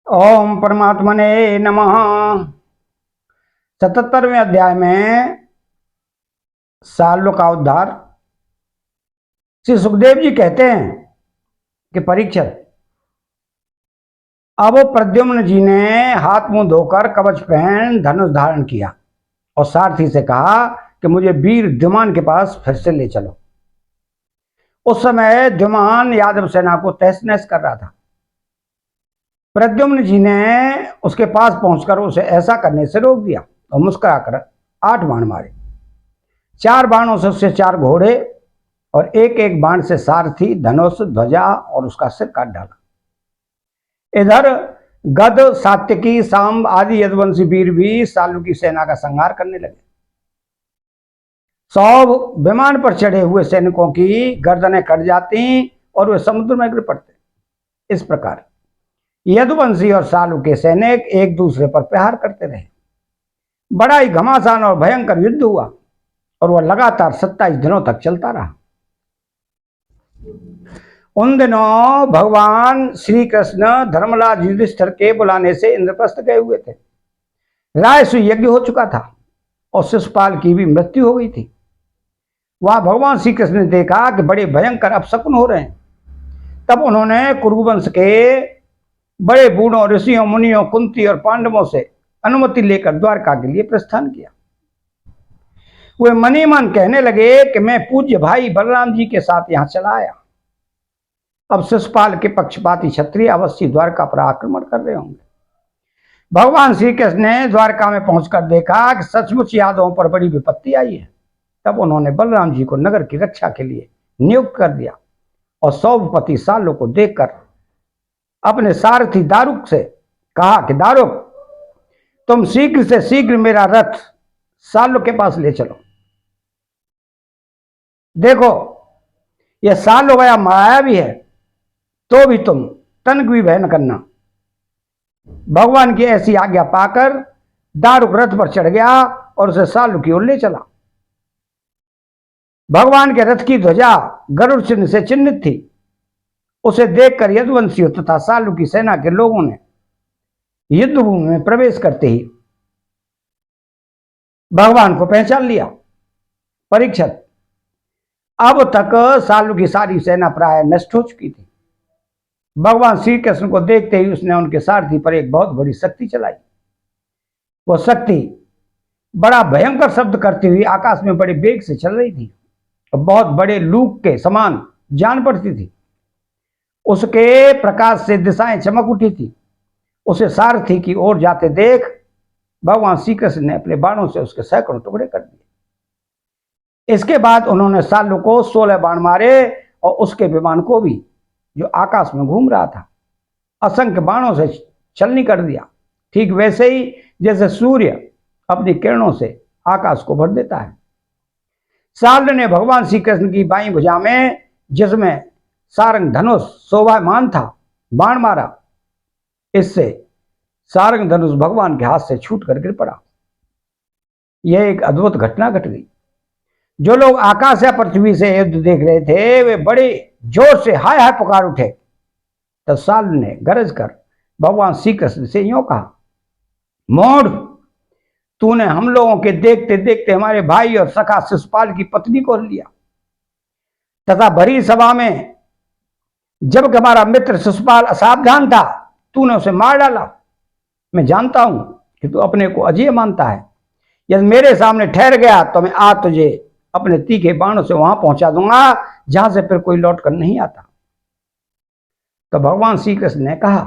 ओम परमात्मने नमः। 77वें अध्याय में सालों का उद्धार। श्री सुखदेव जी कहते हैं कि परीक्षित, अब प्रद्युम्न जी ने हाथ मुंह धोकर कवच पहन धनुष धारण किया और सारथी से कहा कि मुझे वीर द्युमान के पास फिर से ले चलो। उस समय द्युमान यादव सेना को तहस नहस कर रहा था। प्रद्युम्न जी ने उसके पास पहुंचकर उसे ऐसा करने से रोक दिया और मुस्कुराकर 8 बाण मारे। 4 बाणों से उससे 4 घोड़े और एक एक बाण से सारथी, धनुष, ध्वजा और उसका सिर काट डाला। इधर गद, सात्यकी, सांब आदि यदुवंशी वीर भी सालू की सेना का संहार करने लगे। 100 विमान पर चढ़े हुए सैनिकों की गर्दनें कट जाती और वे समुद्र में गिर पड़ते। इस प्रकार यदुवंशी और सालू के सैनिक एक दूसरे पर प्रहार करते रहे। बड़ा ही घमासान और भयंकर युद्ध हुआ और वह लगातार 27 दिनों तक चलता रहा। उन दिनों भगवान श्री कृष्ण धर्मराज युधिष्ठिर के बुलाने से इंद्रप्रस्थ गए हुए थे। रायसु यज्ञ हो चुका था और शिशुपाल की भी मृत्यु हो गई थी। वहां भगवान श्री कृष्ण ने देखा कि बड़े भयंकर अपशकुन हो रहे हैं। तब उन्होंने कुरुवंश के बड़े बूढ़ों, ऋषियों, मुनियों, कुंती और पांडवों से अनुमति लेकर द्वारका के लिए प्रस्थान किया। वे मनी मन कहने लगे कि मैं पूज्य भाई बलराम जी के साथ यहां चला आया। अब शिशुपाल के पक्षपाती क्षत्रिय अवश्य द्वारका पर आक्रमण कर रहे होंगे। भगवान श्री कृष्ण ने द्वारका में पहुंचकर देखा कि सचमुच यादवों पर बड़ी विपत्ति आई है। तब उन्होंने बलराम जी को नगर की रक्षा के लिए नियुक्त कर दिया और सौभपति सालों को देखकर अपने सारथी दारुक से कहा कि दारुक, तुम शीघ्र से शीघ्र मेरा रथ सालों के पास ले चलो। देखो, यह सालों गया माया भी है, तो भी तुम तनक भी भय न करना। भगवान की ऐसी आज्ञा पाकर दारुक रथ पर चढ़ गया और उसे सालू की ओर ले चला। भगवान के रथ की ध्वजा गरुड़ चिन्ह से चिन्हित थी। उसे देखकर यदुवंशियों तथा सालू की सेना के लोगों ने युद्ध भूमि में प्रवेश करते ही भगवान को पहचान लिया। परीक्षित, अब तक सालू की सारी सेना प्राय नष्ट हो चुकी थी। भगवान श्री कृष्ण को देखते ही उसने उनके सारथी पर एक बहुत बड़ी शक्ति चलाई। वो शक्ति बड़ा भयंकर शब्द करती हुई आकाश में बड़े वेग से चल रही थी और बहुत बड़े लूक के समान जान पड़ती थी। उसके प्रकाश से दिशाएं चमक उठी थी। उसे सारथी की ओर जाते देख भगवान श्री कृष्ण ने अपने बाणों से उसके सैकड़ों टुकड़े कर दिए। इसके बाद उन्होंने सालू को 16 बाण मारे और उसके विमान को भी, जो आकाश में घूम रहा था, असंख्य बाणों से छलनी कर दिया। ठीक वैसे ही जैसे सूर्य अपनी किरणों से आकाश को भर देता है। साल ने भगवान श्री कृष्ण की बाईं भुजा में, जिसमें सारंग धनुष शोभायमान था, बाण मारा। इससे सारंग धनुष भगवान के हाथ से छूट कर गिर पड़ा। यह एक अद्भुत घटना घट गई। जो लोग आकाश या पृथ्वी से युद्ध देख रहे थे वे बड़े जोर से हाय हाय पुकार उठे। तब साल ने गरज कर भगवान श्री कृष्ण से यूं कहा, मूढ़, तूने हम लोगों के देखते देखते हमारे भाई और सखा शिशुपाल की पत्नी को लिया तथा भरी सभा में जब हमारा मित्र शिशुपाल असावधान था तूने उसे मार डाला। मैं जानता हूं कि तू अपने को अजय मानता है। यदि मेरे सामने ठहर गया तो मैं आज तुझे अपने तीखे बाणों से वहां पहुंचा दूंगा जहां से फिर कोई लौट कर नहीं आता। तो भगवान श्री कृष्ण ने कहा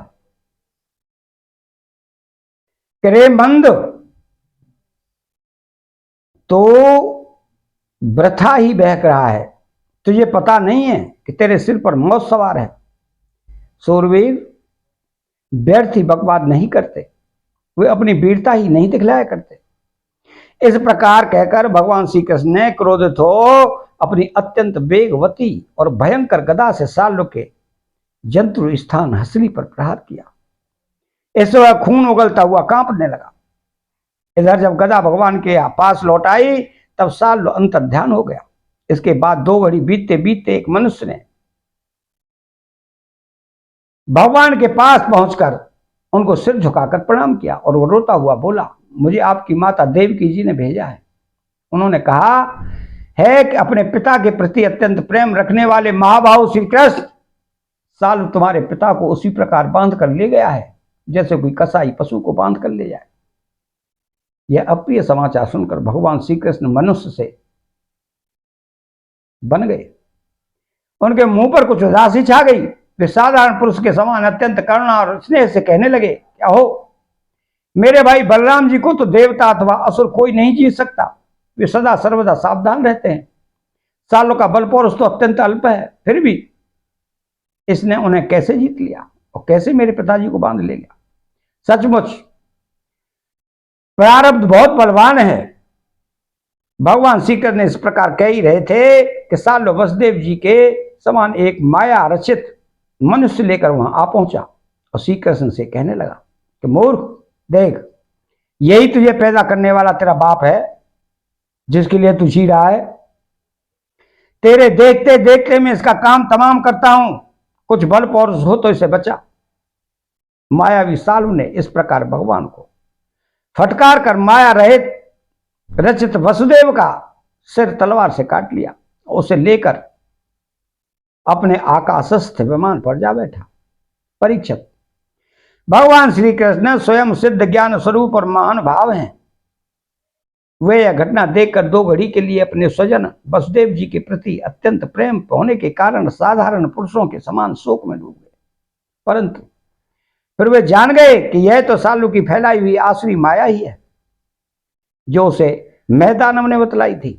कि रे मंद, तो वृथा ही बहक रहा है। तुझे पता नहीं है कि तेरे सिर पर मौत सवार है। सूरवीर व्यर्थ ही बकवाद नहीं करते, वे अपनी वीरता ही नहीं दिखलाया करते। इस प्रकार कहकर भगवान श्री कृष्ण ने क्रोधित हो अपनी अत्यंत वेगवती और भयंकर गदा से सालों के जंतु स्थान हसली पर प्रहार किया। इस वक्त खून उगलता हुआ कांपने लगा। इधर जब गदा भगवान के पास लौट आई तब साल अंतर ध्यान हो गया। इसके बाद 2 घड़ी बीतते बीतते एक मनुष्य ने भगवान के पास पहुंचकर उनको सिर झुकाकर प्रणाम किया और वो रोता हुआ बोला, मुझे आपकी माता देवकी जी ने भेजा है। उन्होंने कहा है कि अपने पिता के प्रति अत्यंत प्रेम रखने वाले महाभाव श्री कृष्ण साल तुम्हारे पिता को उसी प्रकार बांध कर ले गया है जैसे कोई कसाई पशु को बांध कर ले जाए। यह अप्रिय समाचार सुनकर भगवान श्री कृष्ण मनुष्य से बन गए। उनके मुंह पर कुछ उदासी छा गई। वे साधारण पुरुष के समान अत्यंत करुणा और स्नेह से कहने लगे, क्या हो, मेरे भाई बलराम जी को तो देवता अथवा असुर कोई नहीं जीत सकता। वे सदा सर्वदा सावधान रहते हैं। सालों का बल पौरुष तो अत्यंत अल्प है, फिर भी इसने उन्हें कैसे जीत लिया और कैसे मेरे पिताजी को बांध ले गया। सचमुच प्रारब्ध बहुत बलवान है। भगवान श्री कृष्ण इस प्रकार कह ही रहे थे कि सालों वसुदेव जी के समान एक माया रचित मनुष्य लेकर वहां आ पहुंचा और श्री कृष्ण से कहने लगा कि मूर्ख, देख, यही तुझे पैदा करने वाला तेरा बाप है जिसके लिए तू जी रहा है। तेरे देखते देखते मैं इसका काम तमाम करता हूं, कुछ बल पौरुष हो तो इसे बचा। मायावी सालू ने इस प्रकार भगवान को फटकार कर माया रहित रचित वसुदेव का सिर तलवार से काट लिया। उसे लेकर अपने आकाशस्थ विमान पर जा बैठा। परीक्षित, भगवान श्री कृष्ण स्वयं सिद्ध ज्ञान स्वरूप और महान भाव हैं। वे यह घटना देखकर 2 घड़ी के लिए अपने स्वजन वसुदेव जी के प्रति अत्यंत प्रेम होने के कारण साधारण पुरुषों के समान शोक में डूब गए। परंतु फिर वे जान गए कि यह तो सालू की फैलाई हुई आसुरी माया ही है जो उसे मैदानव ने बतलाई थी।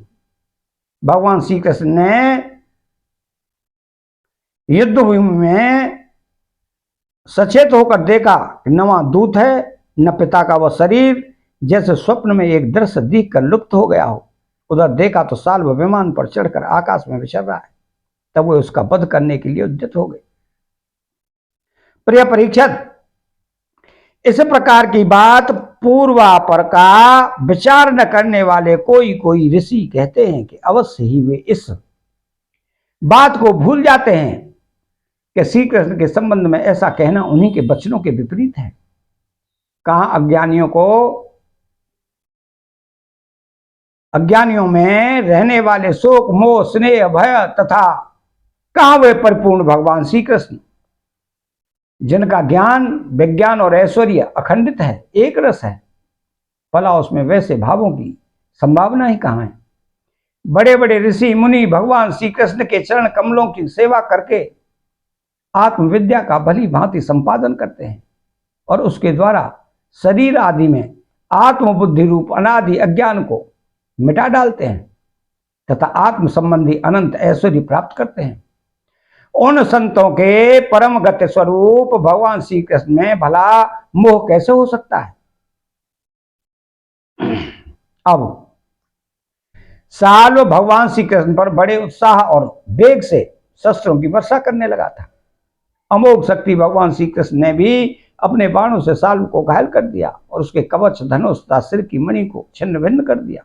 भगवान श्री कृष्ण ने युद्ध भूमि में सचेत होकर देखा कि न वहां दूत है न पिता का वह शरीर, जैसे स्वप्न में एक दृश्य दिखकर लुप्त हो गया हो। उधर देखा तो साल वह विमान पर चढ़कर आकाश में विचर रहा है। तब वे उसका वध करने के लिए उद्यत हो गए। प्रिय परीक्षित, इस प्रकार की बात पूर्वापर का विचार न करने वाले कोई ऋषि कहते हैं कि अवश्य ही वे इस बात को भूल जाते हैं कि श्री कृष्ण के संबंध में ऐसा कहना उन्हीं के वचनों के विपरीत है। कहां अज्ञानियों में रहने वाले शोक मोह स्नेह भय तथा कहां वे परिपूर्ण भगवान श्री कृष्ण जिनका ज्ञान विज्ञान और ऐश्वर्य अखंडित है, एक रस है, भला उसमें वैसे भावों की संभावना ही कहां है। बड़े बड़े ऋषि मुनि भगवान श्री कृष्ण के चरण कमलों की सेवा करके आत्मविद्या का भली भांति संपादन करते हैं और उसके द्वारा शरीर आदि में आत्मबुद्धि रूप अनादि अज्ञान को मिटा डालते हैं तथा आत्म संबंधी अनंत ऐश्वर्य प्राप्त करते हैं। उन संतों के परम गति स्वरूप भगवान श्री कृष्ण में भला मोह कैसे हो सकता है। अब साल भगवान श्री कृष्ण पर बड़े उत्साह और वेग से शस्त्रों की वर्षा करने लगा था। अमोघ शक्ति भगवान श्री कृष्ण ने भी अपने बाणों से सालू को घायल कर दिया और उसके कवच धनुष तथा सिर की मणि को छिन्न भिन्न कर दिया।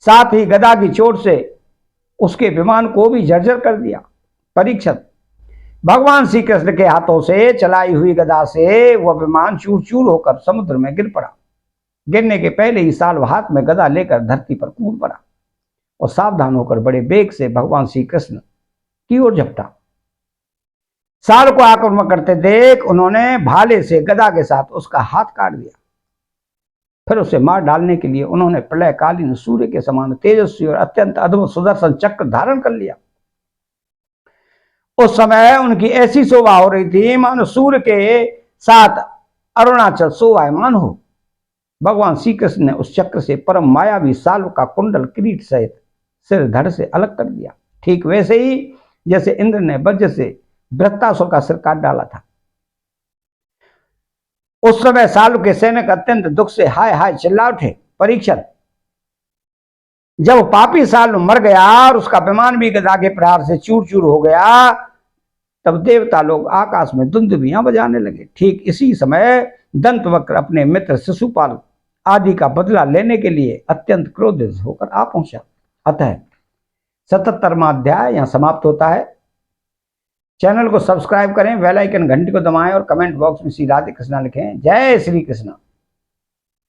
साथ ही गदा की चोट से उसके विमान को भी जर्जर कर दिया। परीक्षित, भगवान श्री कृष्ण के हाथों से चलाई हुई गदा से वह विमान चूर चूर होकर समुद्र में गिर पड़ा। गिरने के पहले ही साल हाथ में गदा लेकर धरती पर कूद पड़ा और सावधान होकर बड़े वेग से भगवान श्री कृष्ण की ओर झपटा। साल को आक्रमण करते देख उन्होंने भाले से गदा के साथ उसका हाथ काट दिया। फिर उसे मार डालने के लिए उन्होंने प्रलयकालीन सूर्य के समान तेजस्वी और अत्यंत अद्भुत सुदर्शन चक्र धारण कर लिया। उस समय उनकी ऐसी शोभा हो रही थी मानो सूर्य के साथ अरुणाचल शोभायमान हो। भगवान श्री कृष्ण ने उस चक्र से परम मायावी साल का कुंडल किरीट सहित सिर धड़ से अलग कर दिया, ठीक वैसे ही जैसे इंद्र ने वज्र से वृत्तासुर का सिर काट डाला था। उस समय सालू के सैनिक अत्यंत दुख से हाय हाय चिल्ला उठे। परीक्षित, जब पापी सालू मर गया और उसका विमान भी गदा के प्रहार से चूर चूर हो गया, तब देवता लोग आकाश में दुंदुभियां बजाने लगे। ठीक इसी समय दंतवक्र अपने मित्र शिशुपाल आदि का बदला लेने के लिए अत्यंत क्रोधित होकर आ पहुंचा। अतः 77वां अध्याय यहां समाप्त होता है। चैनल को सब्सक्राइब करें, बेल आइकन घंटी को दबाएं और कमेंट बॉक्स में श्री राधे कृष्णा लिखें। जय श्री कृष्ण।